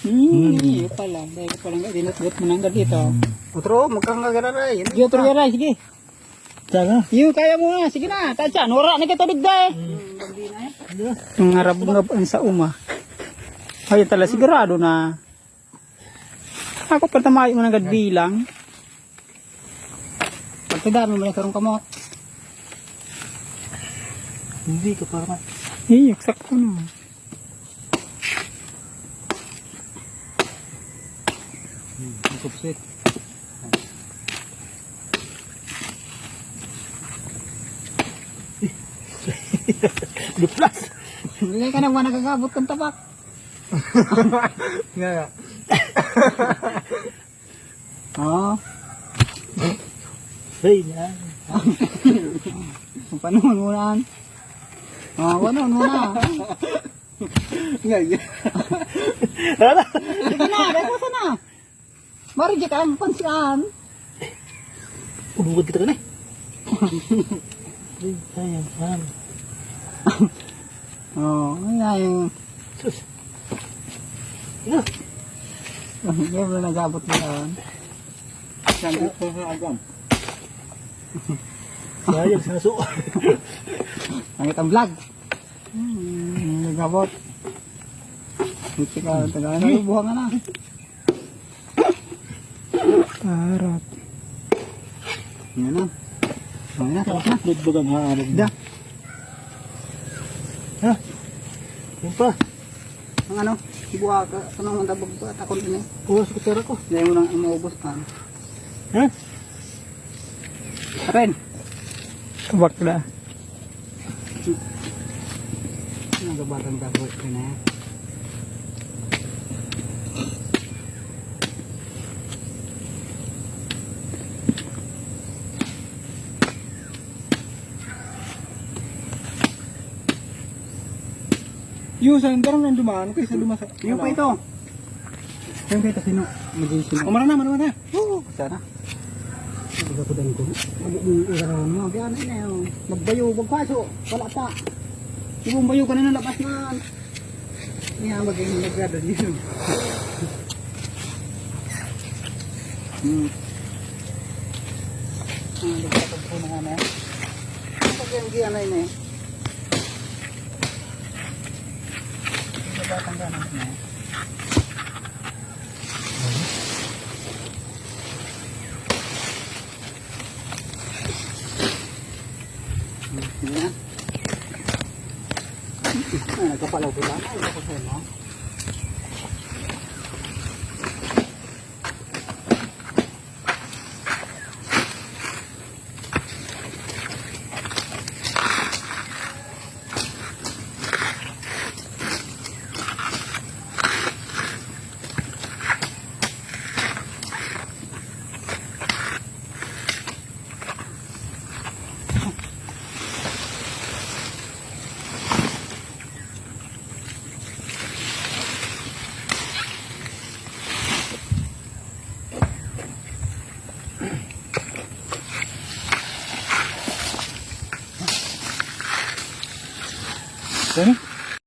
Iyo pala. Dahil ko palang dinutgot mo nang dito. Otro, magkangagararay. Iyo, otro garay, sige. Sana. Iyo, kaya mo na. Sige na. Tansya, nura na kita digday. Ang harap nga sa uma. Ayun tala, sigurado na. Ako pa tamayo mo nang gadbilang. Pagkadami mo na karong kamot. Hindi ka para. Iyo, sakto na. Kupsit. Di plus. Hindi ka naman nakagabot kang tabak. Nga. Oo. Hey, na. Panuhon muna. Oo, panuhon muna. Nga. Sige na, dahil sa na. Mari ka ang pansian. Ubugod kita ka na. Ay, sayang, man. Oo, ayun. Sus. Ino. Hindi mo nagabot mo yan. Sandit po sa agam. Sayang, saso. Nangit ang vlog. Nagabot. Hindi ka, tagaan na, buhang na. Parot. Yan na. Yan na, tapos na. Nagbagang haarag. Da. Ha? Yan pa. Ang ano, buha ka, kanong ang tabog pa, takon din eh. Puwas ko tira ko. Hindi mo nang imaubos ka. Ha? Ren. Kabak na. Nagabatan ka po ito na. Yung sa darang nang dumaan, kaysa lumasa. Yung pa ito. Yung pa ito, sino? Maging sino? Umara na. Oo, sana. Nagkakudan ko. Mag-iirawan mo. Kaya ano na yun. Magbayo, magpaso. Wala pa. Ibang bayo ka na ng labas na. Kaya maging nagkada dito. Nagkatag po na nga na. Pag-iyan na yun eh. Batang ganas na. Nagkapalaw ko lang. Ay, ako sa'yo mo. Ano?